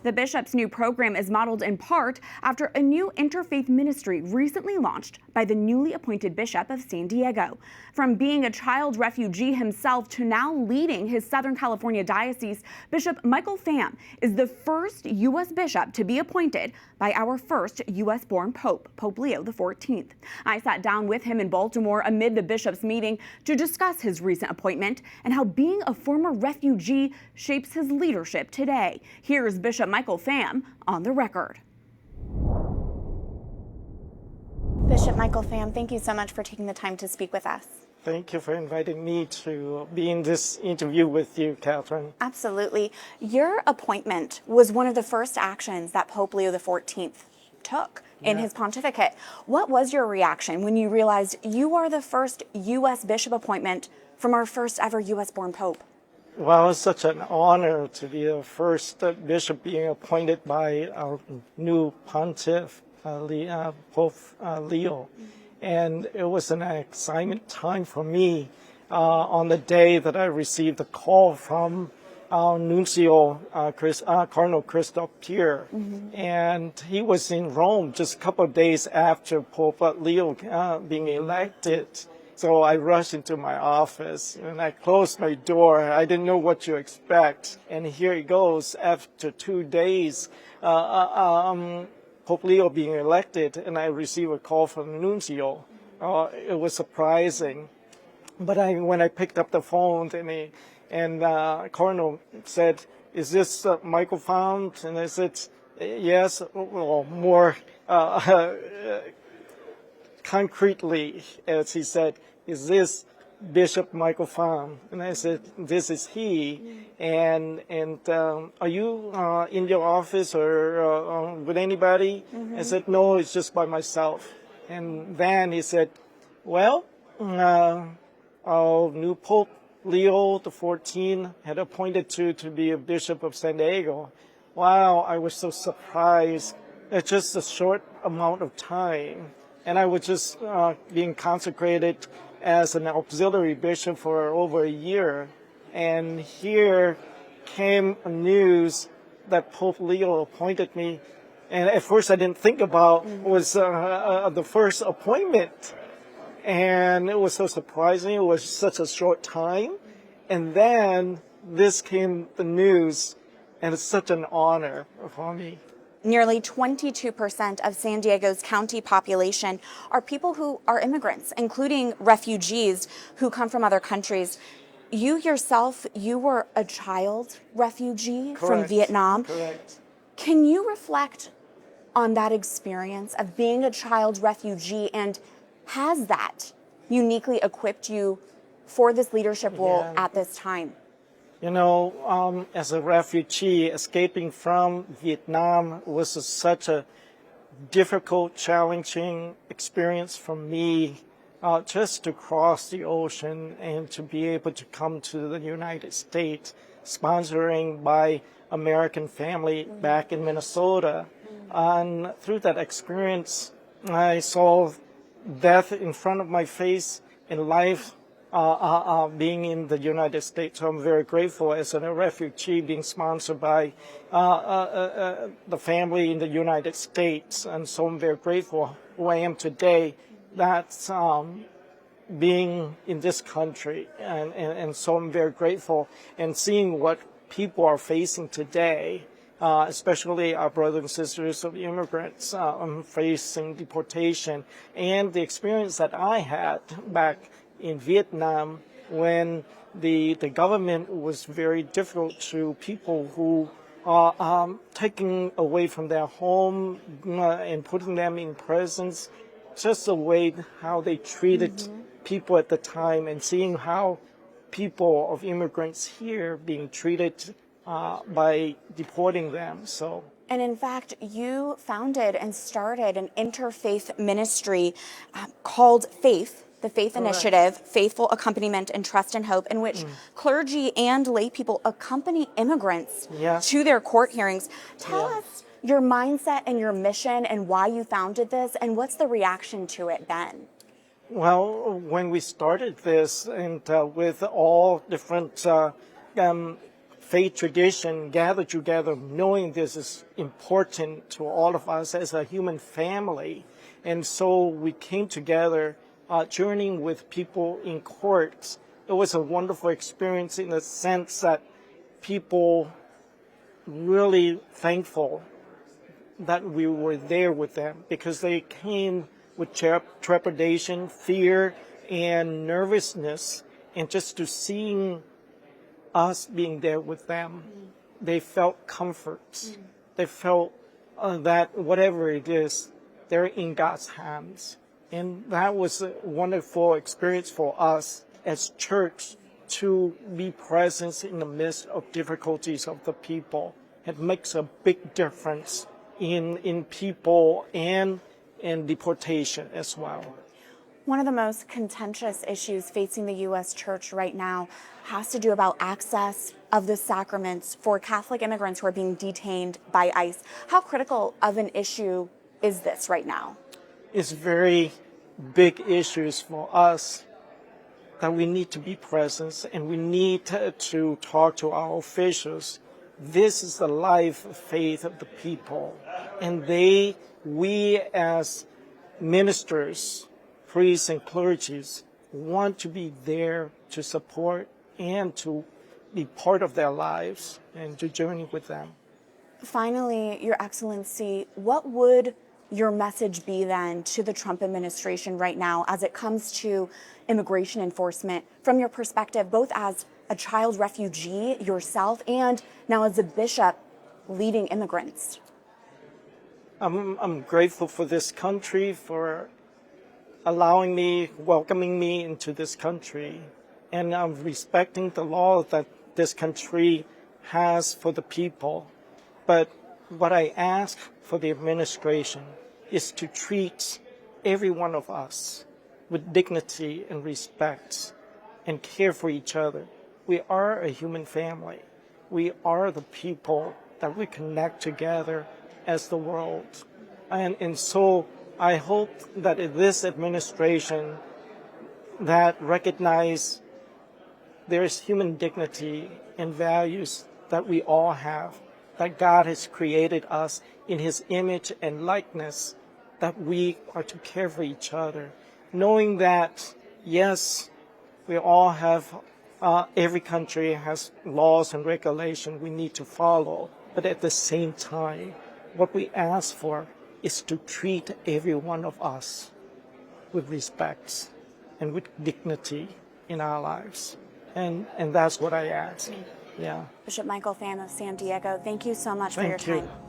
The bishop's new program is modeled in part after a new interfaith ministry recently launched by the newly appointed Bishop of San Diego. From being a child refugee himself to now leading his Southern California diocese, Bishop Michael Pham is the first U.S. bishop to be appointed by our first U.S.-born Pope, Pope Leo XIV. I sat down with him in Baltimore amid the bishop's meeting to discuss his recent appointment and how being a former refugee shapes his leadership today. Here's Bishop Michael Pham on the record. Bishop Michael Pham, thank you so much for taking the time to speak with us. Thank you for inviting me to be in this interview with you, Catherine. Absolutely. Your appointment was one of the first actions that Pope Leo XIV took in his pontificate. What was your reaction when you realized you are the first U.S. bishop appointment from our first ever U.S.-born Pope? Well, it's such an honor to be the first bishop being appointed by our new pontiff, Pope Leo. And it was an exciting time for me on the day that I received a call from our nuncio, Cardinal Christoph Pierre. And he was in Rome just a couple of days after Pope Leo being elected. So I rushed into my office and I closed my door. I didn't know what to expect. And here it goes. After 2 days, Pope Leo being elected, and I received a call from the nuncio. It was surprising. But when I picked up the phone and Cardinal said, "Is this Michael Pham?" And I said, "Yes." Well, more concretely, as he said, "Is this Bishop Michael Pham?" And I said, "This is he." And are you in your office or with anybody? I said, "No, it's just by myself." And then he said, "Well, our new Pope Leo XIV had appointed you to be a Bishop of San Diego." Wow, I was so surprised. It's just a short amount of time. And I was just being consecrated as an auxiliary bishop for over a year. And here came news that Pope Leo appointed me. And at first I didn't think about was the first appointment. And it was so surprising. It was such a short time. And then this came the news, and it's such an honor for me. Nearly 22% of San Diego's county population are people who are immigrants, including refugees who come from other countries. You yourself, you were a child refugee from Vietnam. Correct. Can you reflect on that experience of being a child refugee, and has that uniquely equipped you for this leadership role at this time? You know, as a refugee, escaping from Vietnam was such a difficult, challenging experience for me, just to cross the ocean and to be able to come to the United States, sponsoring by American family back in Minnesota. And through that experience, I saw death in front of my face and life being in the United States. So I'm very grateful as a refugee being sponsored by the family in the United States. And so I'm very grateful who I am today. That's being in this country. And so I'm very grateful and seeing what people are facing today, especially our brothers and sisters of immigrants facing deportation, and the experience that I had back in Vietnam when the government was very difficult to people who are taken away from their home and putting them in prisons. Just the way how they treated people at the time, and seeing how people of immigrants here being treated by deporting them. So. And in fact, you founded and started an interfaith ministry called Faith, the Faith Initiative, Faithful Accompaniment and Trust and Hope, in which clergy and lay people accompany immigrants to their court hearings. Tell us your mindset and your mission and why you founded this, and what's the reaction to it then? Well, when we started this, and with all different faith tradition gathered together knowing this is important to all of us as a human family. And so we came together journeying with people in courts. It was a wonderful experience in the sense that people really thankful that we were there with them because they came with trepidation, fear, and nervousness, and just to seeing us being there with them, they felt comfort. They felt that whatever it is, they're in God's hands. And that was a wonderful experience for us as church to be present in the midst of difficulties of the people. It makes a big difference in people and in deportation as well. One of the most contentious issues facing the U.S. church right now has to do about access of the sacraments for Catholic immigrants who are being detained by ICE. How critical of an issue is this right now? It's very big issues for us that we need to be present and we need to talk to our officials. This is the life faith of the people, and we as ministers, priests and clergies want to be there to support and to be part of their lives and to journey with them. Finally, Your Excellency, what would your message be then to the Trump administration right now as it comes to immigration enforcement from your perspective, both as a child refugee yourself and now as a bishop leading immigrants? I'm grateful for this country, for allowing me, welcoming me into this country, and I'm respecting the law that this country has for the people. But what I ask for the administration is to treat every one of us with dignity and respect and care for each other. We are a human family. We are the people that we connect together as the world. And so I hope that this administration that recognize there is human dignity and values that we all have, that God has created us in His image and likeness, that we are to care for each other, knowing that, yes, we all have, every country has laws and regulations we need to follow, but at the same time, what we ask for is to treat every one of us with respect and with dignity in our lives. And that's what I ask. Yeah. Bishop Michael Pham of San Diego, thank you so much for your time. Thank you.